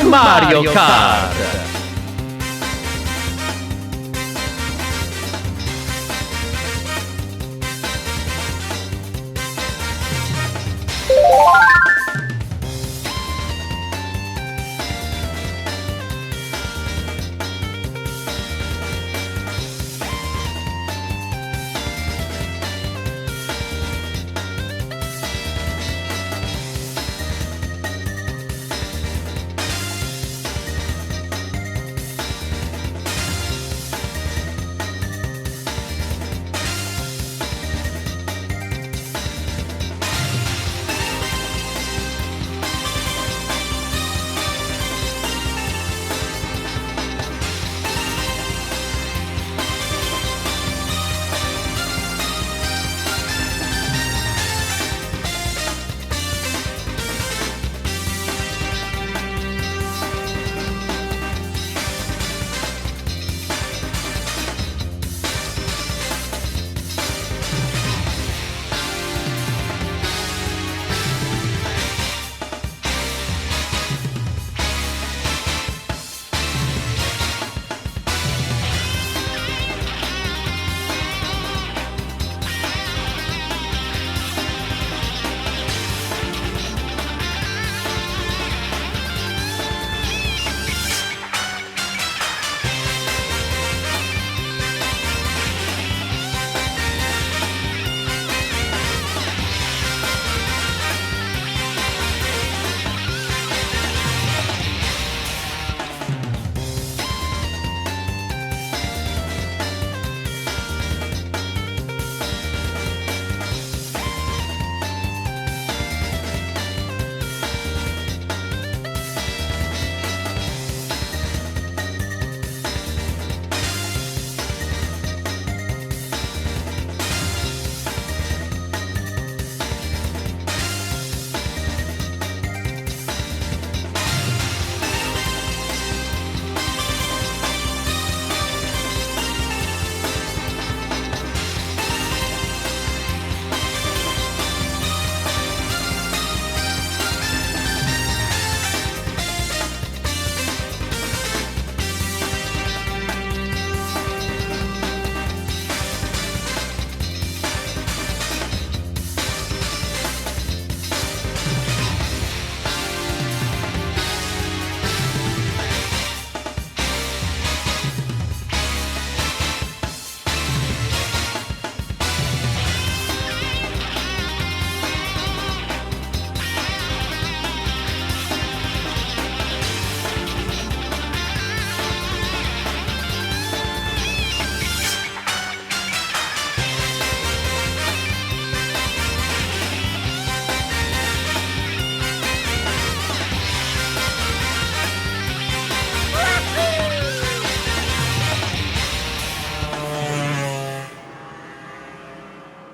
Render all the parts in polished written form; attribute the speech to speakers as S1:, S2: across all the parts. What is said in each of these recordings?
S1: Mario Kart!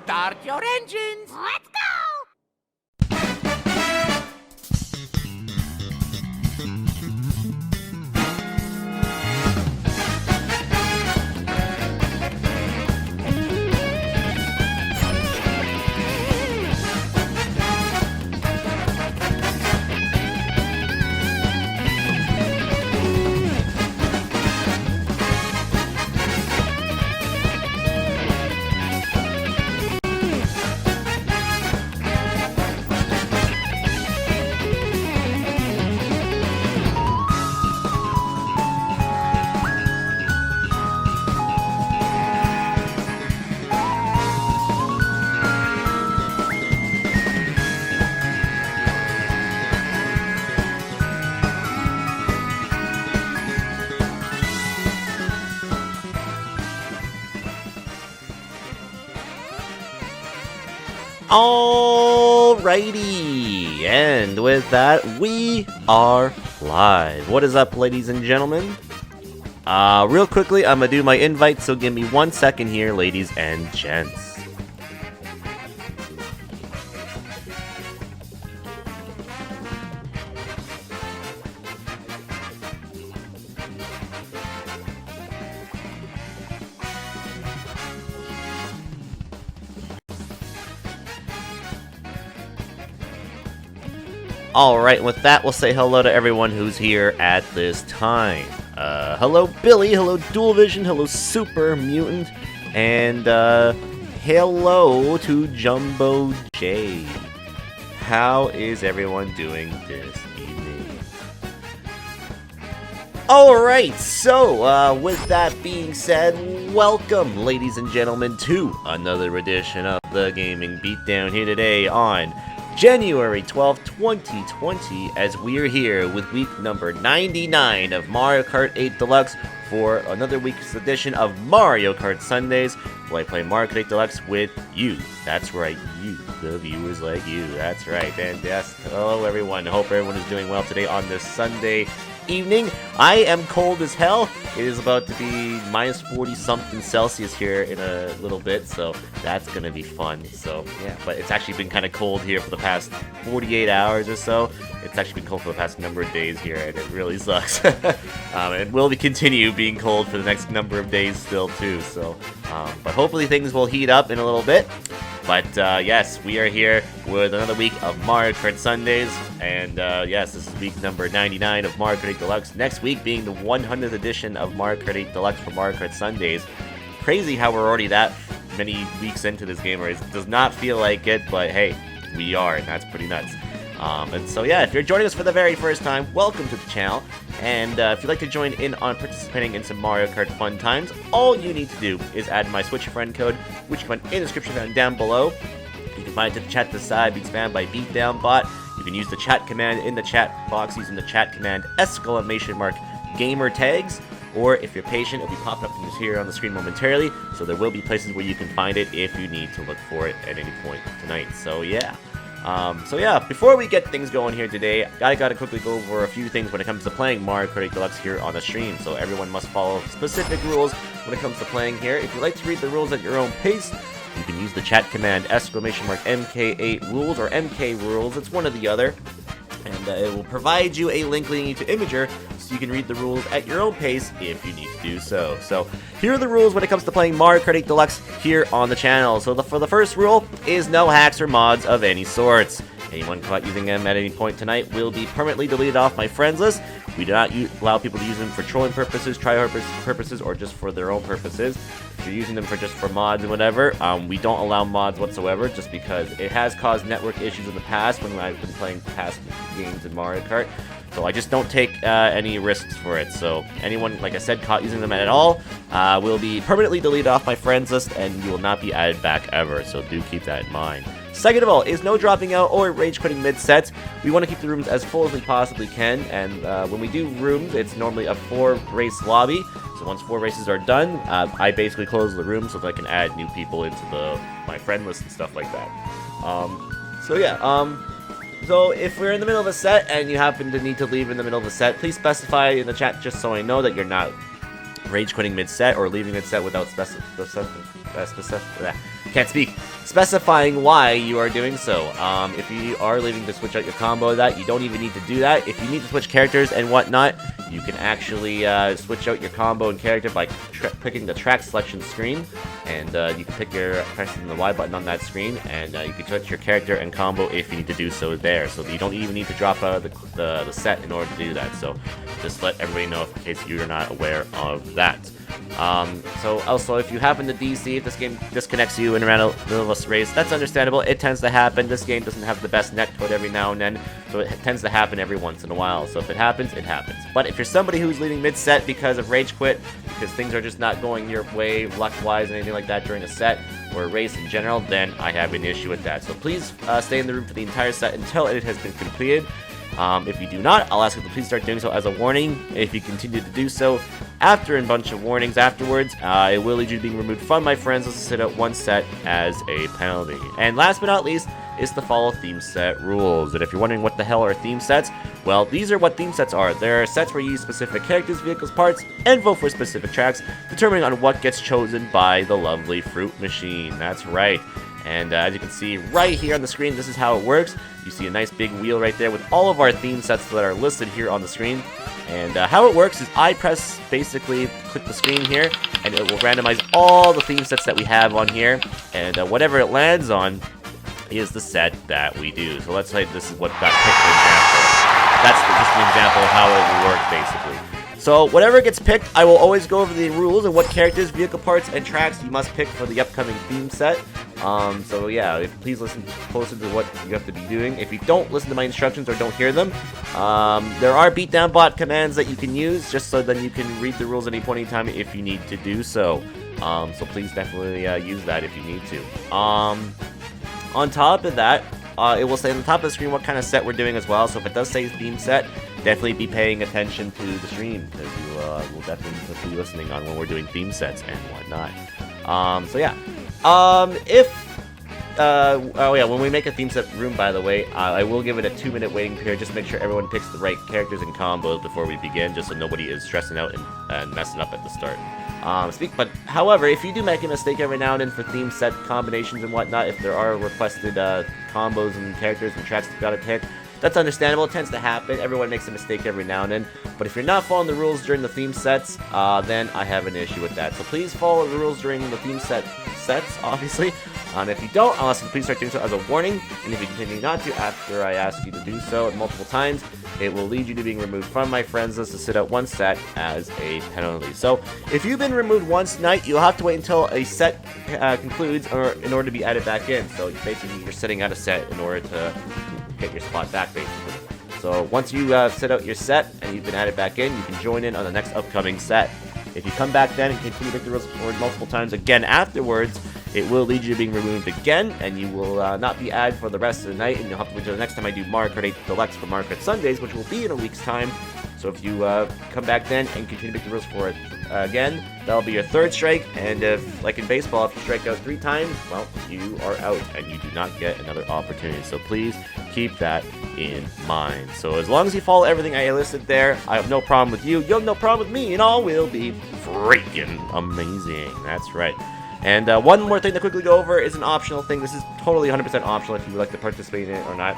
S2: Start your engines!
S3: Let's go!
S1: Alrighty, and with that, we are live. What is up, ladies and gentlemen? Real quickly, I'm gonna do my invite, so give me 1 second here, ladies and gents. Alright, with that, we'll say hello to everyone who's here at this time. Hello Billy, hello Dual Vision, hello Super Mutant, and hello to Jumbo J. How is everyone doing this evening? Alright, so with that being said, welcome, ladies and gentlemen, to another edition of the Gaming Beatdown here today on January 12th, 2020, as we're here with week number 99 of Mario Kart 8 Deluxe for another week's edition of Mario Kart Sundays, where I play Mario Kart 8 Deluxe with you. That's right, you, the viewers like you. That's right, and yes, hello everyone. I hope everyone is doing well today on this Sunday evening. I am cold as hell. It is about to be minus 40 something Celsius here in a little bit, so that's gonna be fun. So yeah, but it's actually been kind of cold here for the past 48 hours or so. It's actually been cold for the past number of days here, and it really sucks. It will continue being cold for the next number of days still too. So, but hopefully things will heat up in a little bit. But yes, we are here with another week of Mario Kart Sundays, and yes, this is week number 99 of Mario Kart 8 Deluxe. Next week being the 100th edition of Mario Kart 8 Deluxe for Mario Kart Sundays. Crazy how we're already that many weeks into this game, it does not feel like it, but hey, we are, and that's pretty nuts. And so yeah, if you're joining us for the very first time, welcome to the channel. And if you'd like to join in on participating in some Mario Kart fun times, all you need to do is add my Switch friend code, which you can find in the description and down below. You can find it to the chat to the side, being spammed by Beatdown bot. You can use the chat command in the chat box using the chat command !gamer tags. Or if you're patient, it'll be popping up here on the screen momentarily. So there will be places where you can find it if you need to look for it at any point tonight. So yeah. Before we get things going here today, I gotta quickly go over a few things when it comes to playing Mario Kart 8 Deluxe here on the stream. So everyone must follow specific rules when it comes to playing here. If you'd like to read the rules at your own pace, you can use the chat command !MK8 rules or MK rules. It's one or the other. And it will provide you a link leading you to Imager, so you can read the rules at your own pace if you need to do so. So here are the rules when it comes to playing Mario Kart 8 Deluxe here on the channel. So for the first rule is no hacks or mods of any sorts. Anyone caught using them at any point tonight will be permanently deleted off my friends list. We do not allow people to use them for trolling purposes, tryhard purposes, or just for their own purposes. If you're using them for just for mods and whatever, we don't allow mods whatsoever, just because it has caused network issues in the past when I've been playing past games in Mario Kart. So I just don't take any risks for it. So anyone, like I said, caught using them at all will be permanently deleted off my friends list, and you will not be added back ever. So do keep that in mind. Second of all, is no dropping out or rage quitting mid-sets. We want to keep the rooms as full as we possibly can, and when we do rooms, it's normally a 4-race lobby. So once 4 races are done, I basically close the room so that I can add new people into my friend list and stuff like that. So if we're in the middle of a set and you happen to need to leave in the middle of the set, please specify in the chat just so I know that you're not rage quitting mid-set or leaving mid-set without specifying why you are doing so. If you are leaving to switch out your combo, you don't even need to do that. If you need to switch characters and whatnot, you can actually switch out your combo and character by clicking the track selection screen, and you can pressing the Y button on that screen, and you can switch your character and combo if you need to do so there. So you don't even need to drop out of the set in order to do that. So just let everybody know in case you're not aware of that. So also, if you happen to DC, if this game disconnects you in around the middle of a race, that's understandable. It tends to happen. This game doesn't have the best netcode every now and then, so it tends to happen every once in a while. So if it happens, it happens. But if you're somebody who's leaving mid-set because of rage quit, because things are just not going your way luck-wise and anything like that during a set or a race in general, then I have an issue with that. So please stay in the room for the entire set until it has been completed. If you do not, I'll ask you to please start doing so as a warning. If you continue to do so after a bunch of warnings afterwards, it will lead you to being removed from my friends list to sit out one set as a penalty. And last but not least is to follow theme set rules. And if you're wondering what the hell are theme sets, well, these are what theme sets are. They're sets where you use specific characters, vehicles, parts, and vote for specific tracks, determining on what gets chosen by the lovely Fruit Machine. That's right. And as you can see right here on the screen, this is how it works. You see a nice big wheel right there with all of our theme sets that are listed here on the screen. And how it works is I basically click the screen here, and it will randomize all the theme sets that we have on here. And whatever it lands on is the set that we do. So let's say this is what got picked, for example. that's just an example of how it will work, basically. So whatever gets picked, I will always go over the rules and what characters, vehicle parts, and tracks you must pick for the upcoming theme set. So yeah, please listen closer to what you have to be doing. If you don't listen to my instructions or don't hear them, there are beatdown bot commands that you can use just so then you can read the rules at any point in time if you need to do so. So please definitely use that if you need to. On top of that, it will say on the top of the screen what kind of set we're doing as well. So if it does say theme set, definitely be paying attention to the stream because you will definitely be listening on when we're doing theme sets and whatnot. So yeah. When we make a theme set room, by the way, I will give it a 2-minute waiting period. Just make sure everyone picks the right characters and combos before we begin, just so nobody is stressing out and messing up at the start. But however, if you do make a mistake every now and then for theme set combinations and whatnot, if there are requested combos and characters and tracks you've got to pick, that's understandable. It tends to happen. Everyone makes a mistake every now and then. But if you're not following the rules during the theme sets, then I have an issue with that. So please follow the rules during the theme sets, obviously. And if you don't, I'll ask you to please start doing so as a warning. And if you continue not to after I ask you to do so multiple times, it will lead you to being removed from my friends list to sit out one set as a penalty. So if you've been removed once tonight, you'll have to wait until a set concludes in order to be added back in. So basically, you're sitting out a set in order to get your spot back, basically. So once you sit out your set and you've been added back in, you can join in on the next upcoming set. If you come back then and continue to make the rules forward multiple times again afterwards, it will lead you to being removed again, and you will not be added for the rest of the night, and you'll have to wait until the next time I do Mario Kart 8 Deluxe for Mario Kart Sundays, which will be in a week's time. So if you come back then and continue to make the rules for it again, that'll be your third strike, and if, like in baseball, if you strike out 3 times, well, you are out, and you do not get another opportunity. So please keep that in mind. So as long as you follow everything I listed there, I have no problem with you, you have no problem with me, and all will be freaking amazing. That's right. And one more thing to quickly go over is an optional thing. This is totally 100% optional if you would like to participate in it or not.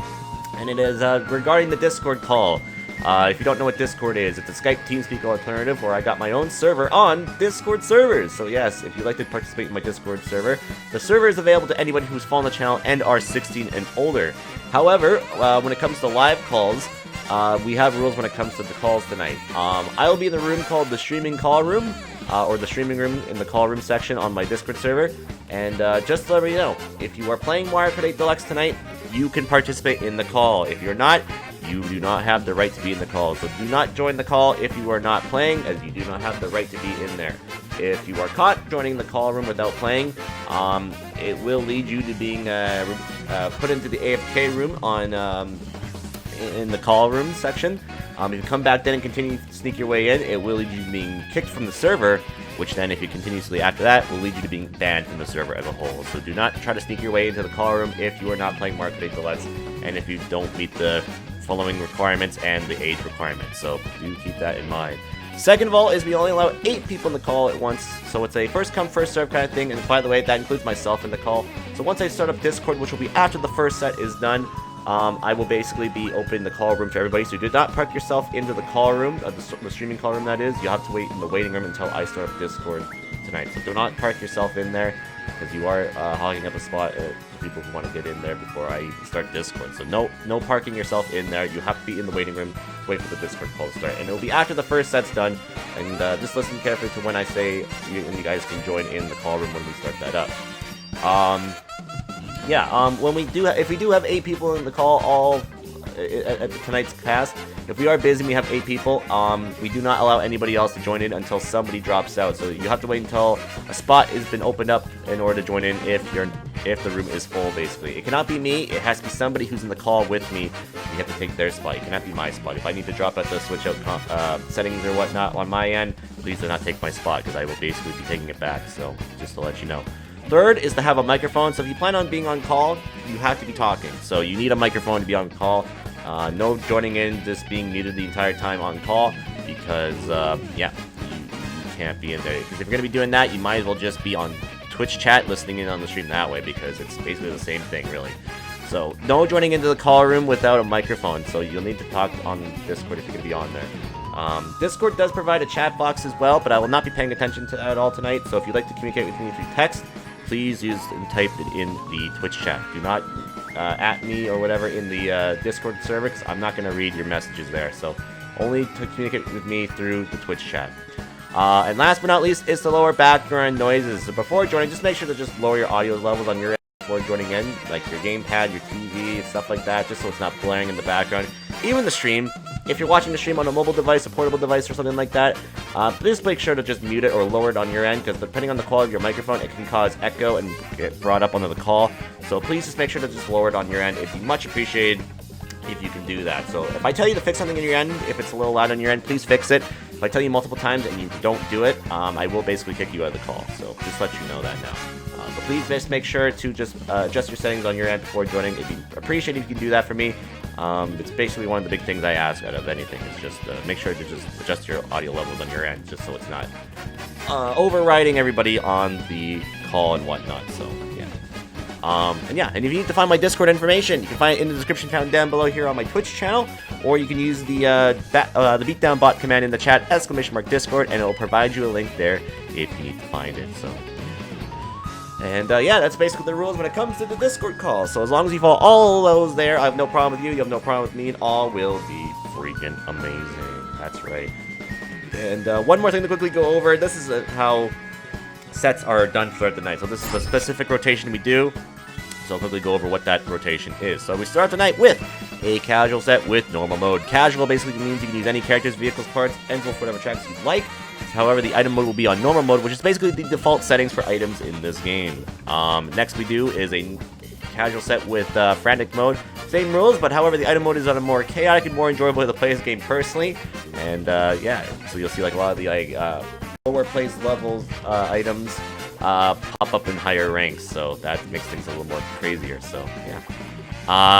S1: And it is regarding the Discord call. If you don't know what Discord is, it's a Skype TeamSpeak alternative where I got my own server on Discord servers. So yes, if you'd like to participate in my Discord server, the server is available to anyone who's following the channel and are 16 and older. However, when it comes to live calls, we have rules when it comes to the calls tonight. I will be in the room called the Streaming Call Room, or the Streaming Room in the Call Room section on my Discord server. And just to let you know, if you are playing Mario Kart 8 Deluxe tonight, you can participate in the call. If you're not, you do not have the right to be in the call. So do not join the call if you are not playing, as you do not have the right to be in there. If you are caught joining the call room without playing, it will lead you to being put into the AFK room on in the call room section. If you come back then and continue to sneak your way in, it will lead you to being kicked from the server, which then, if you continuously after that, will lead you to being banned from the server as a whole. So do not try to sneak your way into the call room if you are not playing Mario Kart 8 Deluxe, and if you don't meet the following requirements and the age requirements. So do keep that in mind. Second of all is we only allow 8 people in the call at once, so it's a first come first serve kind of thing, and by the way, that includes myself in the call. So once I start up Discord, which will be after the first set is done, I will basically be opening the call room to everybody. So do not park yourself into the call room, the streaming call room that is. You have to wait in the waiting room until I start up Discord tonight. So do not park yourself in there, because you are hogging up a spot for people who want to get in there before I start Discord. So no parking yourself in there. You have to be in the waiting room, wait for the Discord call to start. And it will be after the first set's done. And just listen carefully to when I say you guys can join in the call room when we start that up. When we do, if we do have 8 people in the call, all at tonight's cast, if we are busy and we have 8 people, we do not allow anybody else to join in until somebody drops out. So you have to wait until a spot has been opened up in order to join in if the room is full, basically. It cannot be me, it has to be somebody who's in the call with me. You have to take their spot. It cannot be my spot. If I need to drop out the switch out settings or whatnot on my end, please do not take my spot, because I will basically be taking it back. So just to let you know. Third is to have a microphone. So if you plan on being on call, you have to be talking. So you need a microphone to be on call. No joining in, just being muted the entire time on call, because you can't be in there. Because if you're going to be doing that, you might as well just be on Twitch chat listening in on the stream that way, because it's basically the same thing, really. So no joining into the call room without a microphone. So you'll need to talk on Discord if you're going to be on there. Discord does provide a chat box as well, but I will not be paying attention to that at all tonight. So if you'd like to communicate with me through text, please use and type it in the Twitch chat. Do not at me or whatever in the Discord server, because I'm not going to read your messages there. So only to communicate with me through the Twitch chat. And last but not least is to lower background noises. So before joining, just make sure to just lower your audio levels on your end before joining in, like your gamepad, your TV, stuff like that, just so it's not blaring in the background. Even the stream, if you're watching the stream on a mobile device, a portable device, or something like that, please make sure to just mute it or lower it on your end, because depending on the quality of your microphone, it can cause echo and get brought up onto the call. So please just make sure to just lower it on your end. It'd be much appreciated if you can do that. So if I tell you to fix something in your end, if it's a little loud on your end, please fix it. If I tell you multiple times and you don't do it, I will basically kick you out of the call. So just let you know that now. But please just make sure to just adjust your settings on your end before joining. It'd be appreciated if you can do that for me. It's basically one of the big things I ask out of anything, is just make sure to just adjust your audio levels on your end, just so it's not overriding everybody on the call and whatnot. So yeah. And if you need to find my Discord information, you can find it in the description found down below here on my Twitch channel, or you can use the Beatdown bot command in the chat, !Discord, and it will provide you a link there if you need to find it. So. And yeah, that's basically the rules when it comes to the Discord call. So as long as you follow all those there, I have no problem with you, you have no problem with me, and all will be freaking amazing. That's right. And one more thing to quickly go over. This is how sets are done throughout the night. So this is a specific rotation we do. So I'll quickly go over what that rotation is. So we start the night with a casual set with normal mode. Casual basically means you can use any characters, vehicles, parts, and for whatever tracks you'd like. However, the item mode will be on normal mode, which is basically the default settings for items in this game. Next we do is a casual set with frantic mode. Same rules, but however, the item mode is on a more chaotic and more enjoyable way to play this game personally. And yeah, so you'll see like a lot of the lower place levels items pop up in higher ranks, so that makes things a little more crazier. So yeah.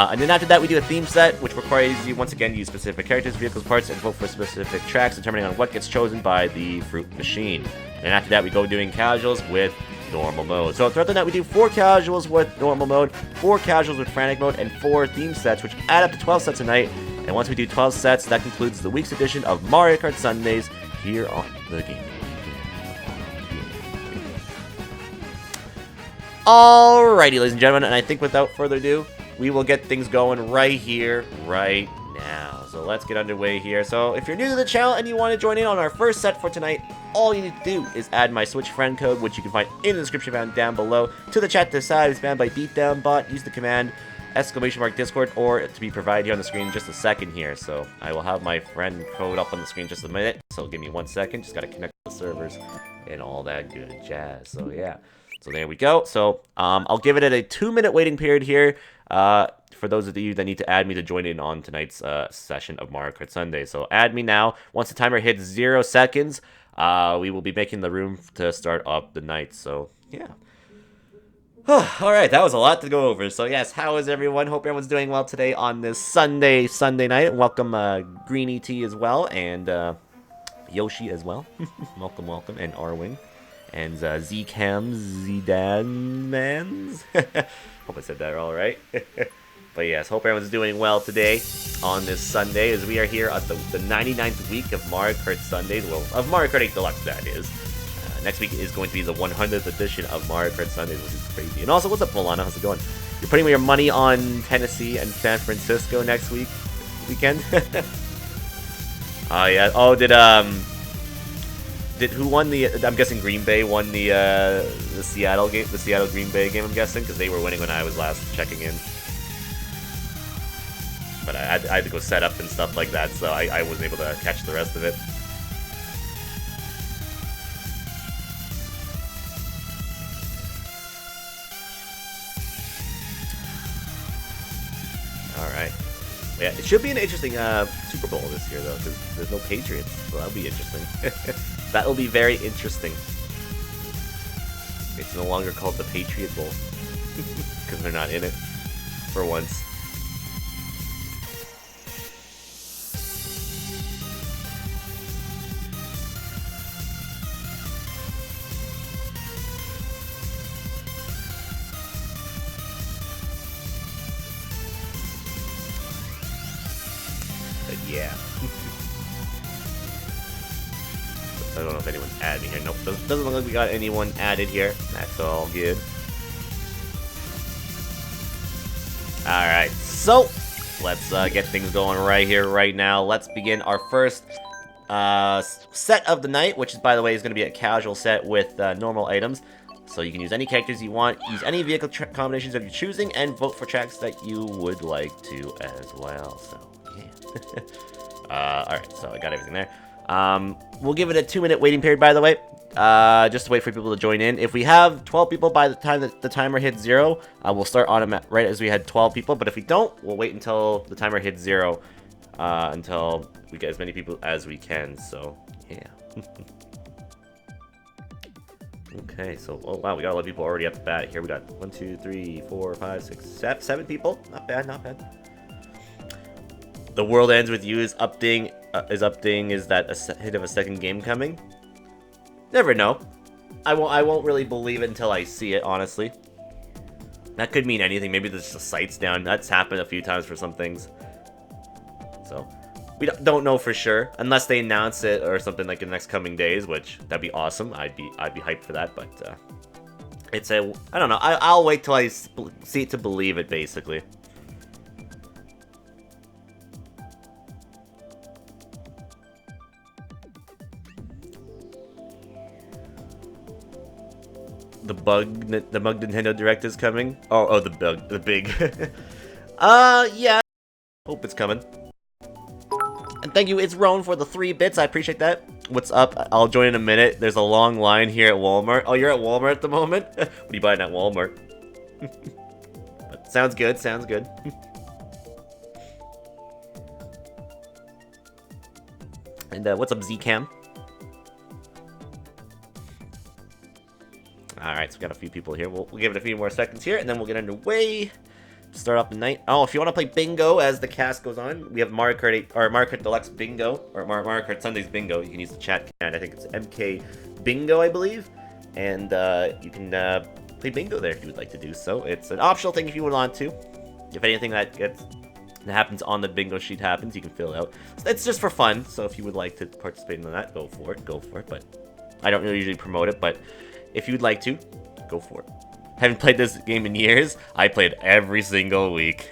S1: And then after that, we do a theme set, which requires you, once again, to use specific characters, vehicles, parts, and vote for specific tracks, determining on what gets chosen by the fruit machine. And after that, we go doing casuals with normal mode. So throughout the night, we do 4 casuals with normal mode, 4 casuals with frantic mode, and 4 theme sets, which add up to 12 sets a night. And once we do 12 sets, that concludes the week's edition of Mario Kart Sundays here on the game. Alrighty, ladies and gentlemen, and I think without further ado, we will get things going right here, right now. So let's get underway here. So if you're new to the channel and you want to join in on our first set for tonight, all you need to do is add my Switch friend code, which you can find in the description found down below, to the chat to the side. It's banned by Beatdown bot. Use the command !Discord, or to be provided here on the screen in just a second here. So I will have my friend code up on the screen just a minute. So give me 1 second. Just got to connect the servers and all that good jazz. So yeah. So there we go. So I'll give it a 2-minute waiting period here for those of you that need to add me to join in on tonight's session of Mario Kart Sunday. So add me now. Once the timer hits 0 seconds, we will be making the room to start up the night. So yeah. Alright, that was a lot to go over. So yes, how is everyone? Hope everyone's doing well today on this Sunday night. Welcome Greeny T as well, and Yoshi as well. welcome, and Arwing. And Z-Cams, Z-Dan-Mans. Hope I said that all right. But yes, hope everyone's doing well today on this Sunday, as we are here at the 99th week of Mario Kart Sundays. Well, of Mario Kart 8 Deluxe, that is. Next week is going to be the 100th edition of Mario Kart Sundays, which is crazy. And also, what's up, Milana? How's it going? You're putting your money on Tennessee and San Francisco next weekend? Oh, yeah. Oh, did who won the? I'm guessing Green Bay won the Seattle game, the Seattle Green Bay game. I'm guessing because they were winning when I was last checking in. But I had to go set up and stuff like that, so I wasn't able to catch the rest of it. All right. Yeah, it should be an interesting Super Bowl this year, though, because there's no Patriots, so that'll be interesting. That'll be very interesting. It's no longer called the Patriot Bowl, because they're not in it, for once. Yeah. I don't know if anyone's added me here. Nope, doesn't look like we got anyone added here. That's all good. Alright, so let's get things going right here, right now. Let's begin our first set of the night, which is, by the way, is going to be a casual set with normal items. So you can use any characters you want, use any vehicle combinations of your choosing, and vote for tracks that you would like to as well. So, yeah. Alright, so I got everything there. We'll give it a 2-minute waiting period, by the way. Just to wait for people to join in. If we have 12 people by the time that the timer hits 0, we'll start right as we had 12 people. But if we don't, we'll wait until the timer hits 0, until we get as many people as we can. So, yeah. Okay, so, oh wow, we got a lot of people already up the bat here. We got 1, 2, 3, 4, 5, 6, 7 people. Not bad, not bad. The world ends with you is updating. Is that a hit of a second game coming? Never know. I won't really believe it until I see it, honestly. That could mean anything. Maybe the site's down. That's happened a few times for some things. So, we don't know for sure. Unless they announce it or something like in the next coming days, which, that'd be awesome. I'd be hyped for that, but, it's I don't know. I'll wait till I see it to believe it, basically. The bug Nintendo Direct is coming. Oh, the big. Yeah. Hope it's coming. And thank you, it's Roan for the 3 bits. I appreciate that. What's up? I'll join in a minute. There's a long line here at Walmart. Oh, you're at Walmart at the moment? What are you buying at Walmart? But sounds good. Sounds good. And what's up, Zcam? Alright, so we got a few people here. We'll give it a few more seconds here, and then we'll get underway. Start off the night. Oh, if you want to play bingo as the cast goes on, we have Mario Kart 8, or Mario Kart Deluxe Bingo, or Mario Kart Sundays Bingo. You can use the chat command. I think it's MK Bingo, I believe. And you can play bingo there if you would like to do so. It's an optional thing if you would want to. If anything that happens on the bingo sheet happens, you can fill it out. It's just for fun, so if you would like to participate in that, go for it. Go for it, but I don't really usually promote it, but if you'd like to, go for it. Haven't played this game in years. I play it every single week.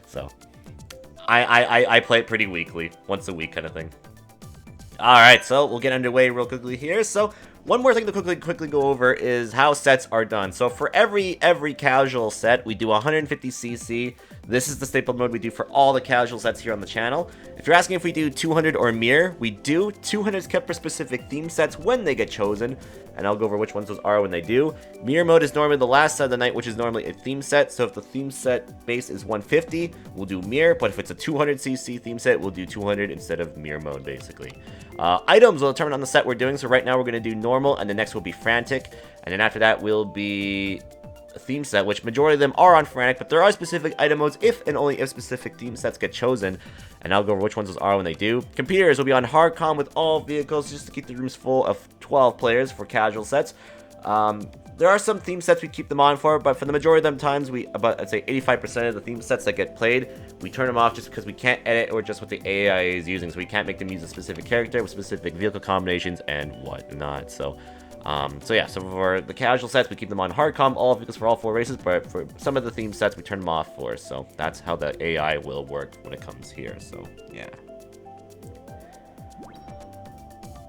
S1: So, I play it pretty weekly. Once a week kind of thing. Alright, so we'll get underway real quickly here. So, one more thing to quickly go over is how sets are done. So for every casual set, we do 150cc. This is the staple mode we do for all the casual sets here on the channel. If you're asking if we do 200 or mirror, we do. 200 is kept for specific theme sets when they get chosen, and I'll go over which ones those are when they do. Mirror mode is normally the last set of the night, which is normally a theme set. So if the theme set base is 150, we'll do mirror, but if it's a 200cc theme set, we'll do 200 instead of mirror mode, basically. Items will determine on the set we're doing, so right now we're going to do normal, and the next will be frantic, and then after that will be a theme set, which majority of them are on frantic, but there are specific item modes if and only if specific theme sets get chosen, and I'll go over which ones those are when they do. Computers will be on hardcom with all vehicles just to keep the rooms full of 12 players for casual sets. There are some theme sets we keep them on for, but for the majority of them times, I'd say 85% of the theme sets that get played, we turn them off just because we can't edit or just what the AI is using, so we can't make them use a specific character with specific vehicle combinations and whatnot. So yeah, so for the casual sets, we keep them on hardcom, all vehicles for all 4 races, but for some of the theme sets, we turn them off for, so that's how the AI will work when it comes here, so yeah.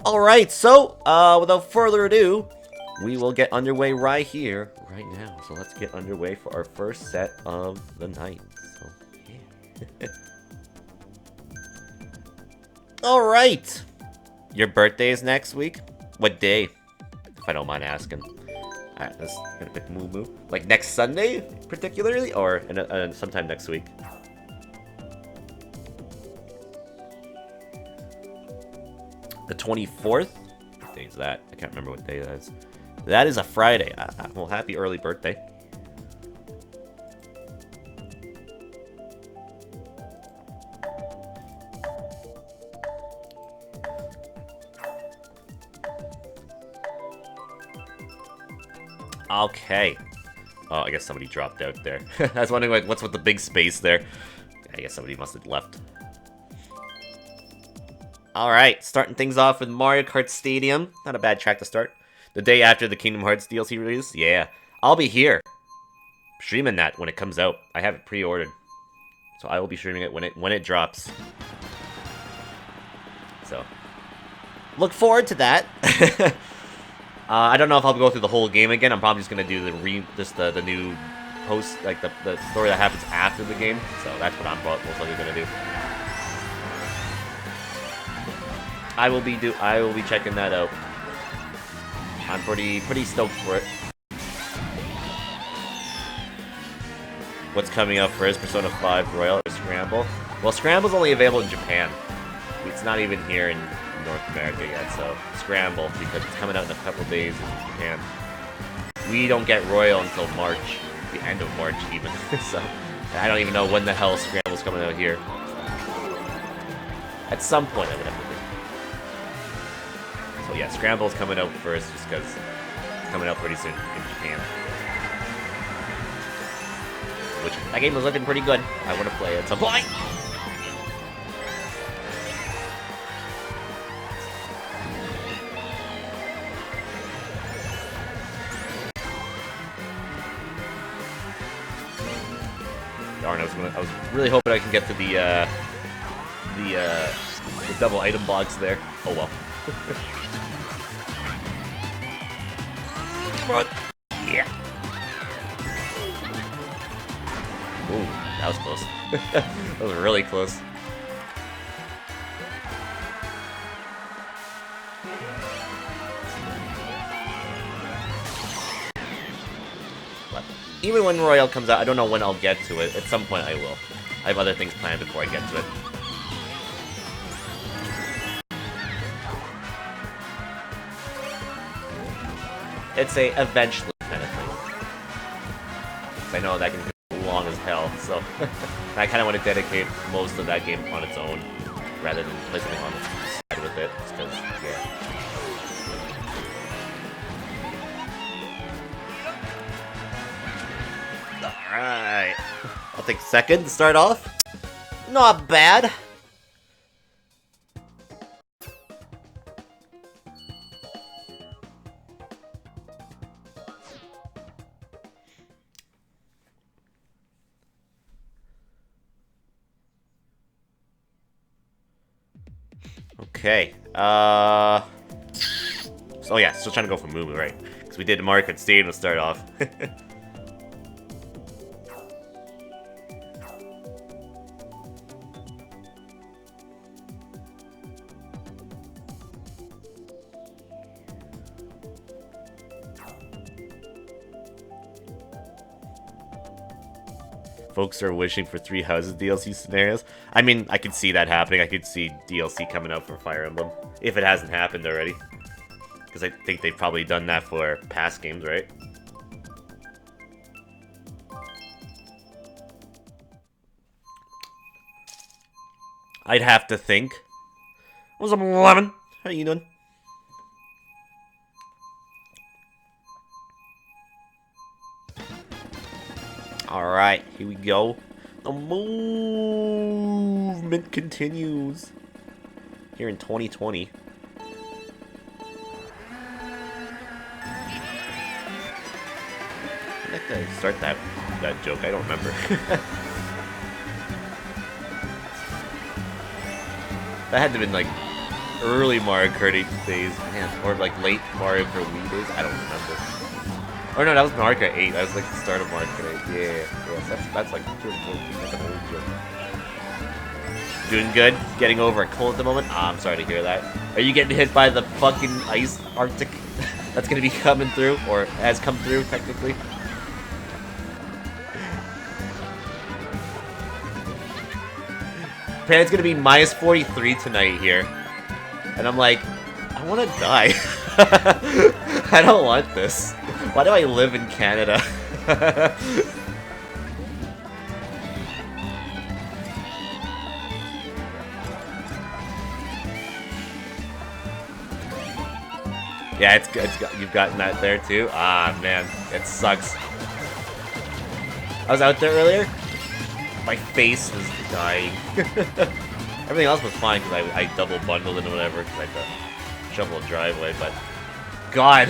S1: Alright, so, without further ado, we will get underway right here, right now. So let's get underway for our first set of the night. So, yeah. Alright! Your birthday is next week? What day? If I don't mind asking. Alright, let's gonna pick Moo. Like next Sunday, particularly? Or sometime next week? The 24th? What day is that? I can't remember what day that is. That is a Friday. Well, happy early birthday. Okay. Oh, I guess somebody dropped out there. I was wondering, like, what's with the big space there? I guess somebody must have left. Alright, starting things off with Mario Kart Stadium. Not a bad track to start. The day after the Kingdom Hearts DLC release? Yeah. I'll be here. streaming that when it comes out. I have it pre-ordered, so I will be streaming it when it drops. So look forward to that. I don't know if I'll go through the whole game again. I'm probably just gonna do the new post, like the story that happens after the game. So that's what I'm most likely gonna do. I will be checking that out. I'm pretty stoked for it. What's coming up first? Persona 5 Royal or Scramble? Well, Scramble's only available in Japan. It's not even here in North America yet, so Scramble, because it's coming out in a couple days in Japan. We don't get Royal until March, the end of March even, so I don't even know when the hell Scramble's coming out here. At some point, I would have to think. So yeah, Scramble's coming out first, just because it's coming out pretty soon in Japan. Which, that game was looking pretty good. I want to play it at some point. Darn, I was really hoping I can get to the double item box there. Oh well. Yeah. Ooh, that was close. That was really close. But even when Royal comes out, I don't know when I'll get to it. At some point I will. I have other things planned before I get to it. It's a eventually kind of thing. I know that can take long as hell, so I kind of want to dedicate most of that game on its own, rather than play something on the side with it, just because, yeah. Alright. I'll take second to start off. Not bad. Okay, so yeah, still trying to go for Moo, right? Because we did Mario Kart Stadium to start off. Folks are wishing for 3 Houses DLC scenarios. I mean, I could see that happening. I could see DLC coming out for Fire Emblem, if it hasn't happened already. Because I think they've probably done that for past games, right? I'd have to think. What's up, Lemon? How you doing? Alright, here we go. The movement continues. Here in 2020. When did I start that joke? I don't remember. That had to have been like early Mario Kart 8 days, man, or like late Mario Kart Wii days. I don't remember. Oh no, that was Mario Kart 8. That was like the start of Mario Kart 8. Yeah, that's like 214. That's an old joke. Doing good? Getting over a cold at the moment? Ah, I'm sorry to hear that. Are you getting hit by the fucking ice Arctic that's gonna be coming through, or has come through technically? Man, it's gonna be minus 43 tonight here, and I'm like, I want to die. I don't want this. Why do I live in Canada? Yeah, it's you've gotten that there too. Ah, man, it sucks. I was out there earlier. My face was dying. Everything else was fine because I double bundled and whatever because I had to shovel a driveway, but God.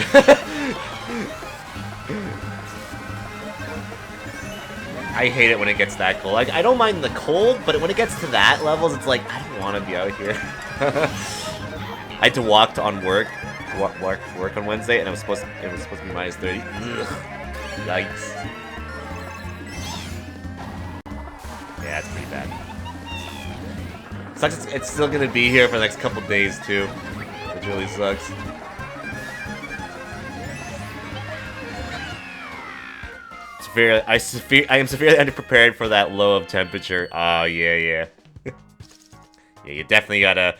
S1: I hate it when it gets that cold. Like, I don't mind the cold, but when it gets to that levels, it's like, I don't want to be out here. I had to walk on work on Wednesday, and it was supposed to be minus 30. Ugh. Yikes. Yeah, it's pretty bad. Sucks it's still gonna be here for the next couple days too, which really sucks. I am severely underprepared for that low of temperature. Oh yeah. Yeah, you definitely gotta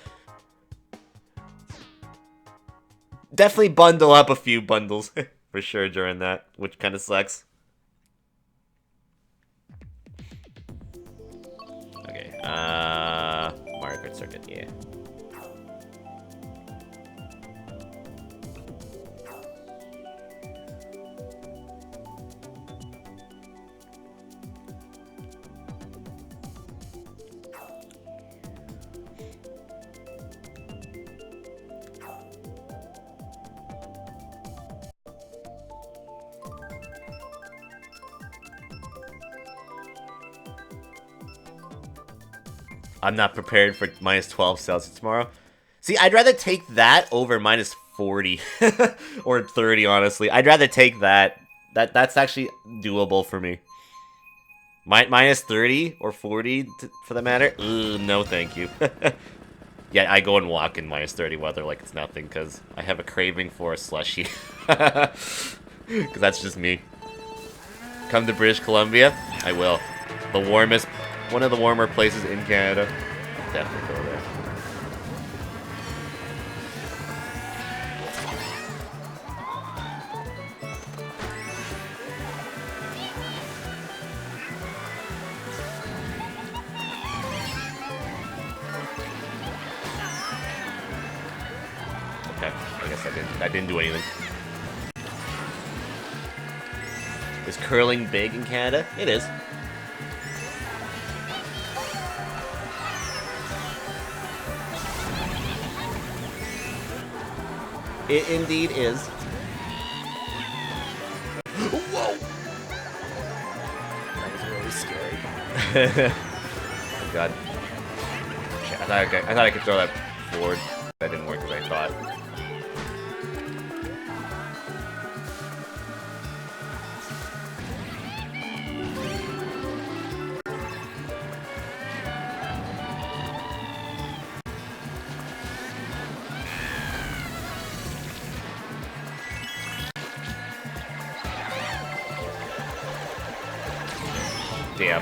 S1: bundle up a few bundles for sure during that, which kind of sucks. Okay, Mario Kart Circuit, yeah. I'm not prepared for minus 12 Celsius tomorrow. See, I'd rather take that over minus 40 or 30, honestly. I'd rather take that. That's actually doable for me. Minus 30 or 40 for that matter? Ugh, no, thank you. Yeah, I go and walk in minus 30 weather like it's nothing because I have a craving for a slushie. Because that's just me. Come to British Columbia? I will. One of the warmer places in Canada. Definitely go there. Okay, I guess I didn't do anything. Is curling big in Canada? It is. It indeed is. Whoa! That was really scary. Oh god. Shit, I thought I could throw that forward. That didn't work as I thought. Damn.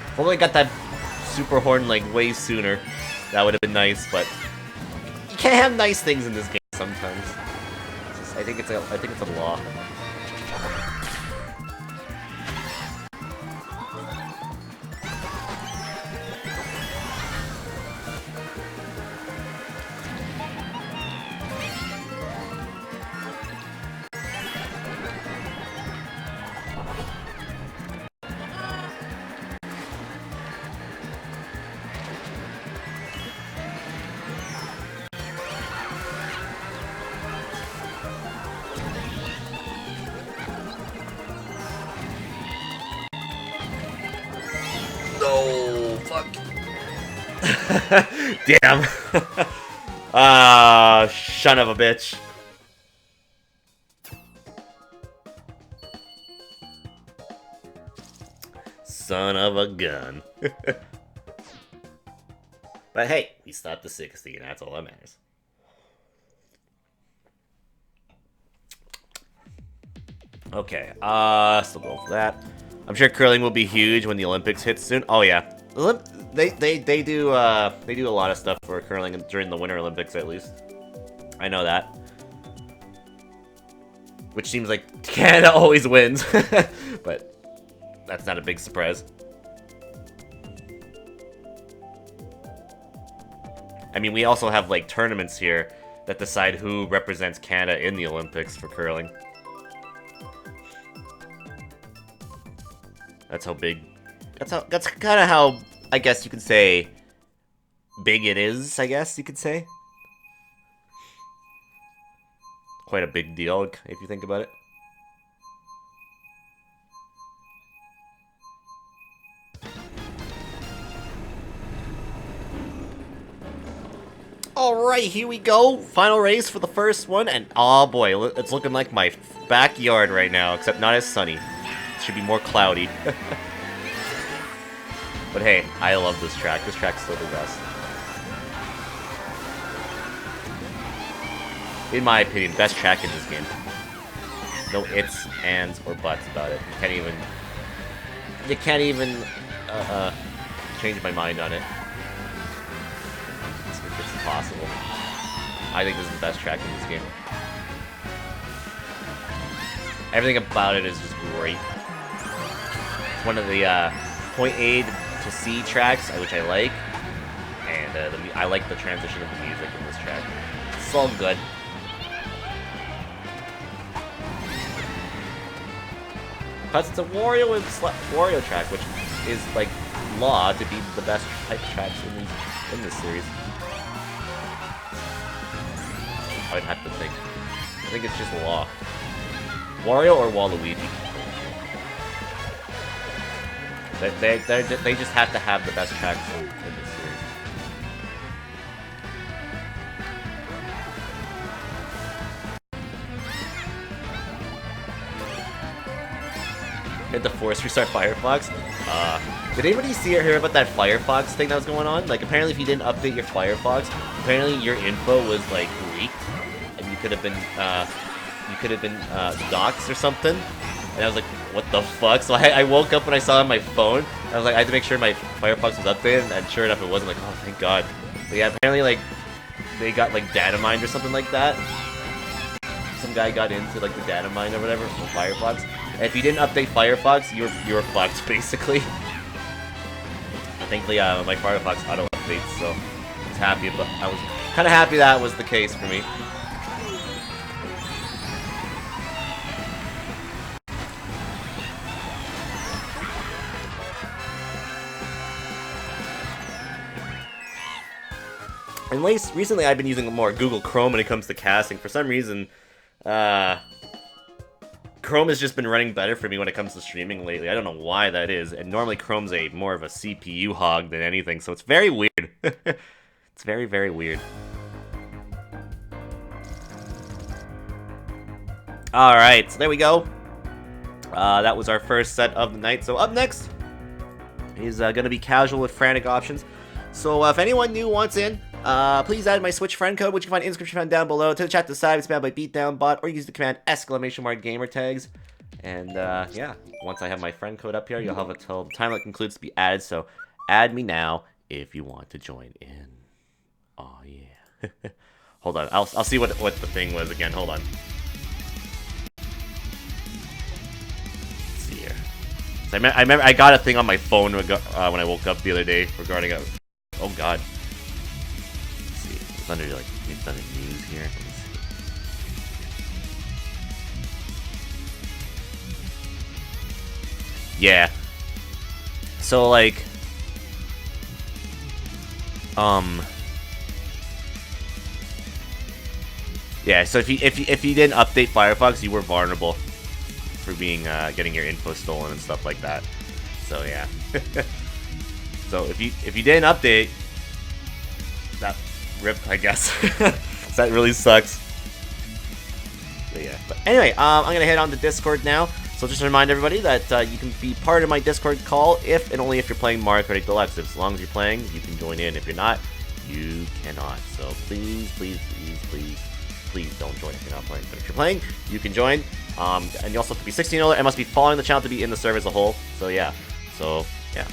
S1: If only I got that super horn like way sooner, that would have been nice. But you can't have nice things in this game sometimes. I think it's a law. No, fuck. Damn. Ah, son of a bitch. Son of a gun. But hey, we stopped the 60, and that's all that matters. Okay, still go for that. I'm sure curling will be huge when the Olympics hit soon. Oh yeah, they do a lot of stuff for curling during the Winter Olympics at least. I know that. Which seems like Canada always wins, but that's not a big surprise. I mean, we also have like tournaments here that decide who represents Canada in the Olympics for curling. That's how big. That's kind of how I guess you could say big it is. I guess you could say. quite a big deal if you think about it. Alright, here we go. Final race for the first one, and oh boy, it's looking like my backyard right now, except not as sunny. It should be more cloudy. But hey, I love this track. This track's still the best. In my opinion, best track in this game. No ifs, ands, or buts about it. You can't even change my mind on it. It's impossible. I think this is the best track in this game. Everything about it is just great. It's one of the point A to C tracks, which I like, and I like the transition of the music in this track. It's all good. Plus, it's a Wario track, which is like law to be the best type of tracks in this series. I would have to think. I think it's just law. Wario or Waluigi. They just have to have the best tracks in this series. Hit the force restart Firefox. Did anybody see or hear about that Firefox thing that was going on? Like, apparently if you didn't update your Firefox, apparently your info was like leaked, and you could have been doxxed or something. And I was like, what the fuck? So I woke up and I saw it on my phone. I was like, I had to make sure my Firefox was updated, and sure enough, it wasn't. Like, oh, thank God. But yeah, apparently, like, they got, like, data mined or something like that. Some guy got into, like, the data mine or whatever from Firefox. And if you didn't update Firefox, you were fucked, basically. Thankfully, my Firefox auto-updates, so I was happy, but I was kind of happy that was the case for me. And recently I've been using more Google Chrome when it comes to casting. For some reason, Chrome has just been running better for me when it comes to streaming lately. I don't know why that is. And normally Chrome's more of a CPU hog than anything, so it's very weird. It's very, very weird. Alright, so there we go. That was our first set of the night. So up next is going to be casual with frantic options. So if anyone new wants in, please add my Switch friend code, which you can find in the description found down below. To the chat to the side, it's spammed by Beatdown bot, or use the command !gamertags. And yeah, once I have my friend code up here, you'll have until the time that concludes to be added. So add me now if you want to join in. Oh yeah. Hold on, I'll see what the thing was again. Hold on. Let's see here. So I remember I got a thing on my phone when I woke up the other day regarding a. Oh God. Let's see. It's under like it's under news here. Let me see. Yeah. So like yeah, so if you didn't update Firefox, you were vulnerable for being getting your info stolen and stuff like that. So yeah. So if you didn't update, that rip, I guess. That really sucks. But yeah. But anyway, I'm gonna head on to Discord now. So just to remind everybody that you can be part of my Discord call if and only if you're playing Mario Kart 8 Deluxe. As long as you're playing, you can join in. If you're not, you cannot. So please, please, please, please, please don't join if you're not playing. But if you're playing, you can join. And you also have to be 16 or older and must be following the channel to be in the server as a whole. So yeah. So yeah.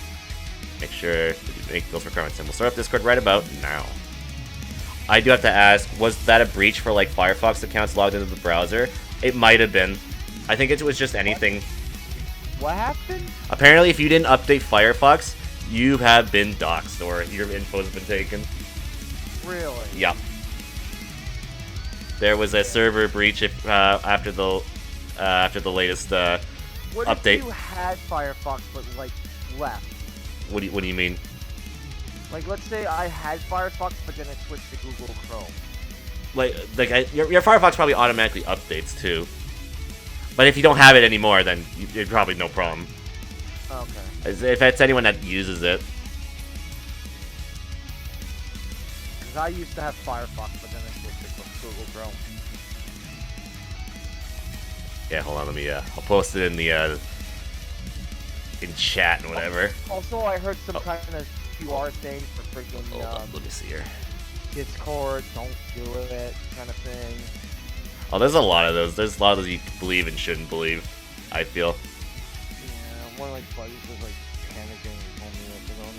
S1: Make sure to make those requirements, and we'll start up Discord right about now. I do have to ask, was that a breach for like Firefox accounts logged into the browser? It might have been. I think it was just anything.
S3: What happened?
S1: Apparently, if you didn't update Firefox, you have been doxxed, or your info has been taken.
S3: Really?
S1: Yeah. There was a server breach after the latest
S3: What
S1: update.
S3: if you had Firefox but like left?
S1: What do you mean?
S3: Like, let's say I had Firefox, but then I switched to Google Chrome.
S1: your Firefox probably automatically updates too. But if you don't have it anymore, then it's probably no problem.
S3: Okay.
S1: If it's anyone that uses it.
S3: Because I used to have Firefox, but then I switched to Google Chrome.
S1: Yeah, hold on, let me, I'll post it in the, in chat and whatever.
S3: Also, I heard some kind of QR thing for freaking,
S1: Hold on, let me see here.
S3: Discord, don't do it, kind of thing.
S1: Oh, there's a lot of those. There's a lot of those you believe and shouldn't believe, I feel.
S3: Yeah, one of my buddies was like panicking and told me what was on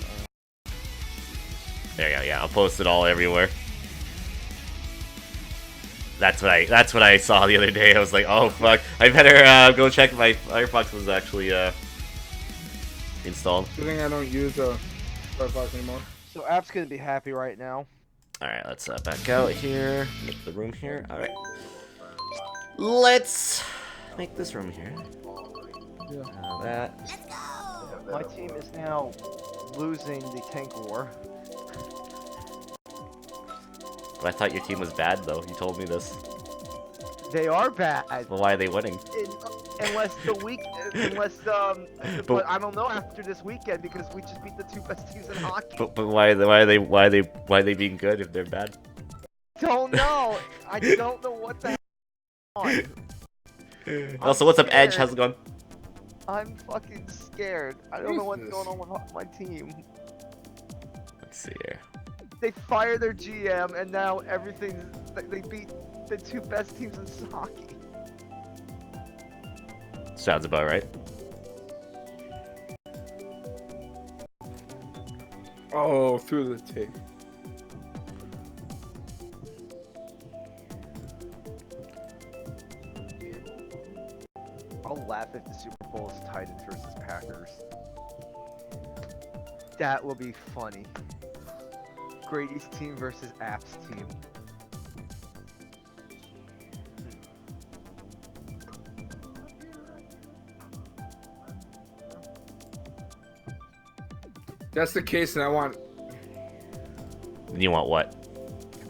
S1: There you go, yeah, I'll post it all everywhere. That's what I saw the other day. I was like, oh fuck, I better go check if my Firefox was actually installed.
S4: Good thing I don't use Firefox anymore.
S3: So app's gonna be happy right now.
S1: Alright, let's back out here. Make the room here. Alright. Let's make this room here.
S4: Yeah.
S1: That.
S3: My team is now losing the tank war.
S1: But I thought your team was bad though. You told me this.
S3: They are bad.
S1: Well, why are they winning?
S3: Unless but I don't know after this weekend because we just beat the two best teams in hockey.
S1: But why are they being good if they're bad?
S3: Don't know. I don't know what the hell on.
S1: Also, what's up, Edge? How's it going?
S3: I'm fucking scared. I don't know what's going on with my team.
S1: Let's see here.
S3: They fired their GM and now everything. They beat the two best teams in hockey.
S1: Sounds about right.
S4: Oh, through the tape.
S3: I'll laugh if the Super Bowl is Titans versus Packers. That will be funny. Grady's team versus App's team.
S4: That's the case, and I want.
S1: You want what?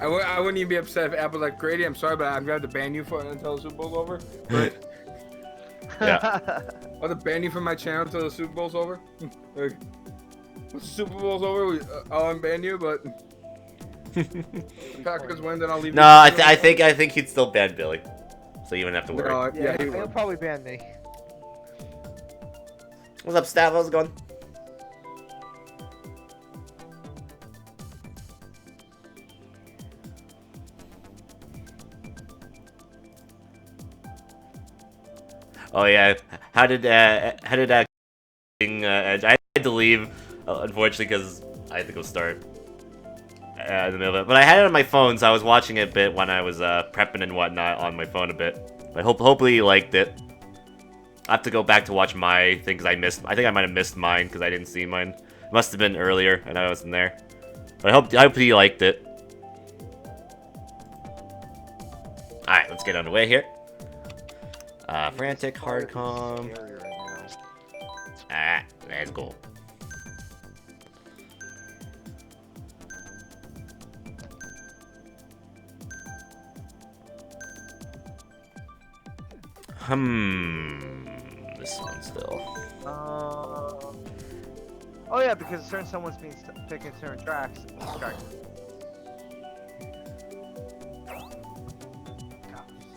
S4: I wouldn't even be upset if Apple like Grady. I'm sorry, but I'm gonna have to ban you for it until the Super Bowl's over. But
S1: Yeah.
S4: I'll have to ban you from my channel until the Super Bowl's over. Like, once the Super Bowl's over, I'll unban you. But if Packers win, then I'll leave.
S1: No, I think he'd still ban Billy, so you wouldn't have to worry.
S4: No,
S3: Yeah,
S4: he
S3: he'll
S4: would.
S3: probably ban me.
S1: What's up, Stav? How's it going? Oh yeah, how did that Edge? I had to leave, unfortunately, because I had to go start in the middle of it. But I had it on my phone, so I was watching it a bit when I was prepping and whatnot on my phone a bit. But hopefully you liked it. I have to go back to watch my thing because I think I might have missed mine because I didn't see mine. It must have been earlier and I wasn't there. But I hope you liked it. All right, let's get underway here. Frantic, hardcom. Ah, let's go. This one still.
S3: Oh yeah, because certain someone's been picking certain tracks.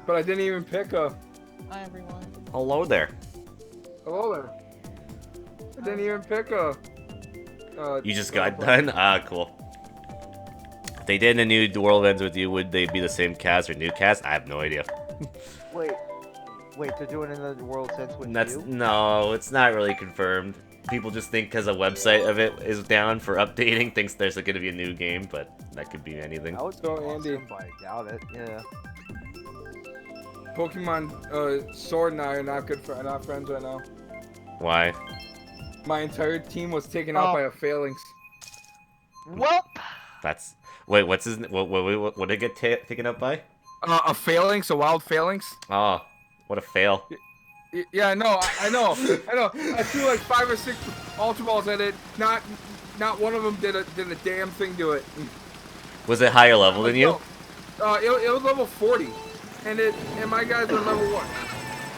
S4: But I didn't even pick a.
S5: Hi everyone.
S1: Hello there.
S4: Hello there. I didn't even pick a.
S1: You just got done? Ah, cool. If they did a new World Ends with You, would they be the same cast or new cast? I have no idea.
S3: Wait, they're doing another World Sense with you?
S1: No, it's not really confirmed. People just think because a website of it is down for updating, thinks there's going to be a new game, but that could be anything.
S3: That would be
S4: So, Andy.
S3: awesome, but I doubt it. Yeah.
S4: Pokemon Sword and I are not not friends right now.
S1: Why?
S4: My entire team was taken out by a phalanx.
S3: Well,
S1: That's wait. What's his? What did it get taken up by?
S4: A phalanx, a wild phalanx.
S1: Oh, what a fail!
S4: Yeah, I know. I know. I threw like 5 or 6 Ultra Balls at it. Not one of them did a damn thing to it.
S1: Was it higher level than you?
S4: It was level 40, and my guys are level what?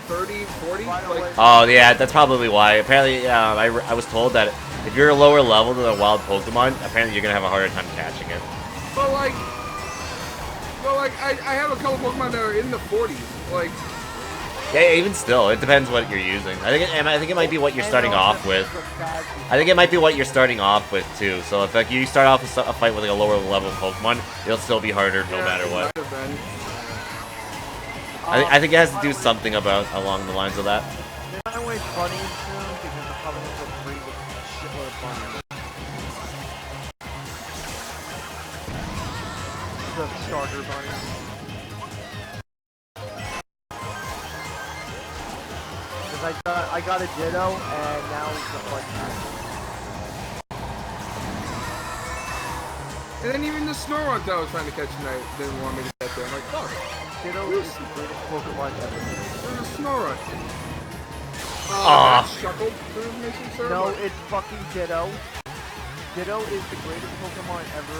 S4: 30, 40? Like,
S1: Oh yeah, that's probably why. Apparently, I was told that if you're a lower level than a wild Pokemon, apparently you're gonna have a harder time catching it.
S4: but like, I have a couple Pokemon that are in the 40s. Like,
S1: Yeah, even still, it depends what you're using. I think it might be what you're starting off with. I think it might be what you're starting off with too. So if like you start off with a fight with like a lower level Pokemon, it'll still be harder no matter what.
S4: Might have been.
S1: I think it has to do something along the lines of that.
S3: They might waste bunnies soon because they're coming in for free with a shitload of bunnies. The starter bunnies. Because I got a Ditto and now the bunny.
S4: And then even the Snorunt that I was trying to catch tonight didn't want me to catch it. I'm like, fuck.
S3: Ditto is the greatest Pokemon ever.
S4: There's a Snorunt.
S1: Aw.
S4: That's Shuckle for information, sir?
S3: No, it's fucking Ditto. Ditto is the greatest Pokemon ever.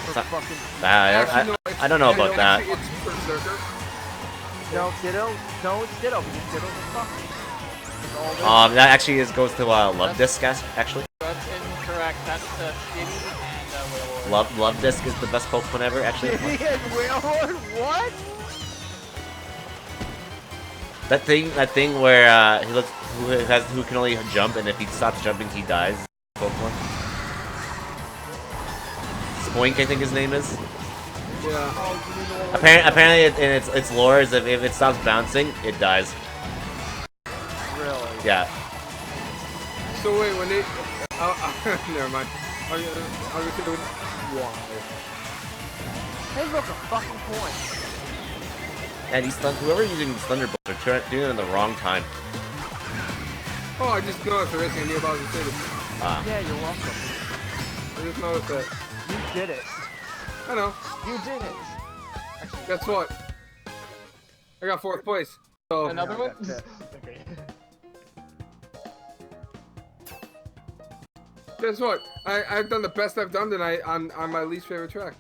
S3: For fucking.
S4: Actually, no,
S1: I don't know
S4: actually,
S1: about that.
S4: It's Berserker.
S3: No, Ditto. No, it's Ditto because Ditto's a fucking. It's all there.
S1: That actually goes to Love Disc, actually.
S5: That's incorrect. That's the Shitty and Wailord.
S1: Love Disc is the best Pokemon ever, actually.
S3: Shitty and Wailord? What?
S1: That thing where who can only jump, and if he stops jumping, he dies. Pokemon. Spoink, I think his name is.
S4: Yeah.
S1: Apparently, in its lore is if it stops bouncing, it dies.
S3: Really?
S1: Yeah.
S4: So wait, when they... never mind. I'll get to it. Why?
S3: Hey, look, a fucking point.
S1: And whoever's using these Thunderbolts are doing it in the wrong time.
S4: Oh, I just noticed the racing near Bowser City.
S3: Yeah, you're welcome.
S4: I just noticed that.
S3: You did it.
S4: I know.
S3: You did it.
S4: Guess what? I got 4th place. So
S5: Another one?
S3: Okay.
S4: guess what? I've done the best I've done tonight on my least favorite track.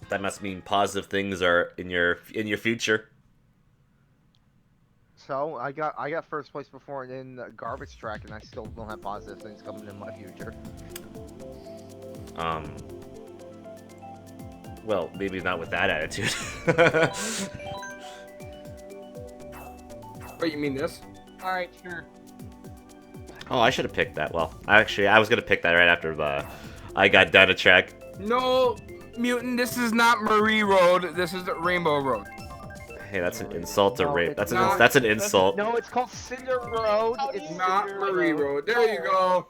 S1: That must mean positive things are in your future.
S3: So I got first place before in the garbage track, and I still don't have positive things coming in my future.
S1: Well, maybe not with that attitude.
S4: Wait, you mean this?
S5: Alright, sure.
S1: Oh, I should have picked that. Well, actually, I was gonna pick that right after I got down a track.
S4: No, Mutant, this is not Marie Road. This is Rainbow Road.
S1: Hey, that's an insult to
S3: No,
S1: rape.
S3: it's
S1: That's an insult.
S3: No, it's called Cinder Road. It's
S4: Not
S3: Cinder
S4: Marie Road. There you go.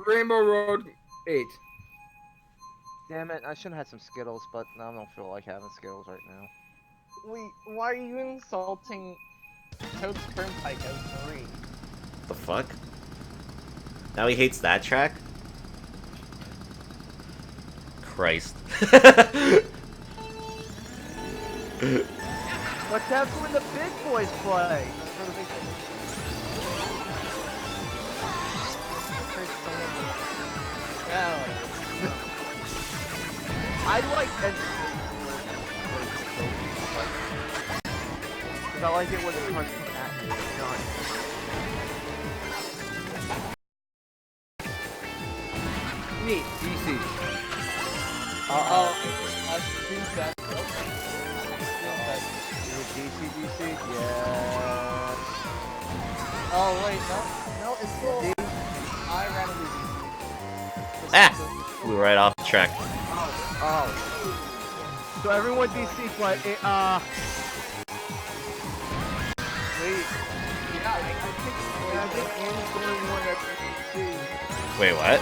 S4: Rainbow Road 8.
S3: Damn it! I should have had some Skittles, but I don't feel like having Skittles right now.
S5: Wait, why are you insulting Toad's Turnpike as Marie?
S1: The fuck? Now he hates that track? Christ.
S3: But that's when the big boys play.
S5: Yeah,
S3: I like because I like it when the cards come at me.
S4: Neat. DC.
S3: DC, yes.
S5: Oh wait, no, it's cool. I ran a movie.
S1: Ah! Flew right off the track.
S3: Oh. So everyone DC play. Wait. I think Andy's the only one that DC.
S1: Wait, what?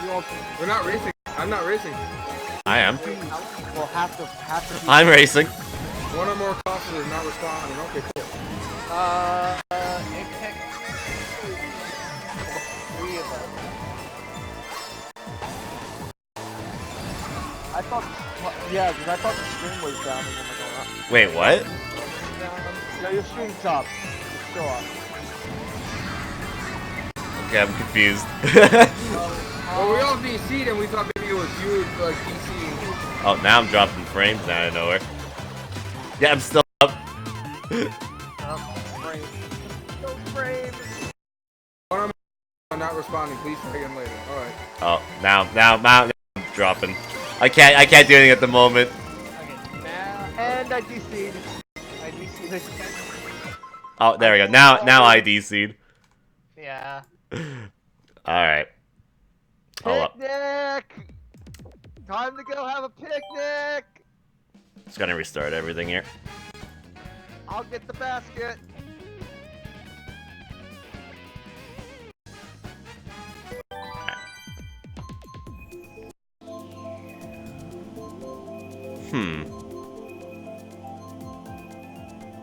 S3: You all,
S4: We're not racing. I'm not racing.
S1: I am.
S3: well, have to.
S1: I'm racing.
S4: One or more classes is not responding. Okay, cool.
S5: It picked 3 of them.
S3: I thought, yeah, because I thought the stream was down and then going up.
S1: Wait, what?
S3: No, your stream's up. It's still up.
S1: Okay, I'm confused.
S4: Well, we all DC'd and we thought maybe it was you, like, DC.
S1: Oh, now I'm dropping frames out of nowhere. Yeah, I'm still up.
S3: Frame. No frame.
S4: I'm not responding. Please try again later. All right.
S1: Oh, now I'm dropping. I can't do anything at the moment.
S5: Okay, now.
S3: And I DC'd.
S5: I DC'd again.
S1: Oh, there we go. Now I DC'd.
S5: Yeah.
S1: Alright. Hold up.
S3: Picnic! Time to go have a picnic!
S1: Just gonna restart everything here.
S3: I'll get the basket.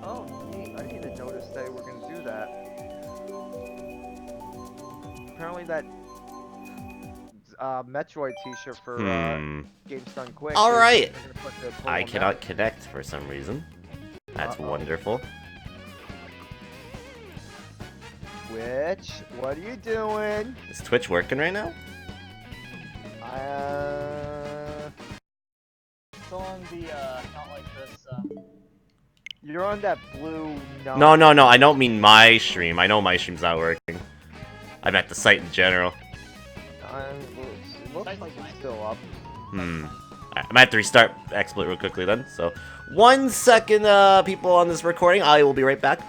S3: Oh, neat. I didn't even notice they were gonna do that. Apparently that Metroid t-shirt for Games Done Quick.
S1: Alright.
S3: they're gonna put the full
S1: I
S3: one
S1: cannot
S3: down.
S1: connect for some reason. That's
S3: Uh-oh.
S1: wonderful.
S3: Twitch, what are you doing?
S1: Is Twitch working right now?
S5: Still on the, not like this,
S3: You're on that blue.
S1: No, I don't mean my stream. I know my stream's not working. I meant the site in general.
S3: It looks like it's still up.
S1: Alright, I might have to restart XSplit real quickly then. So, 1 second, people on this recording. I will be right back.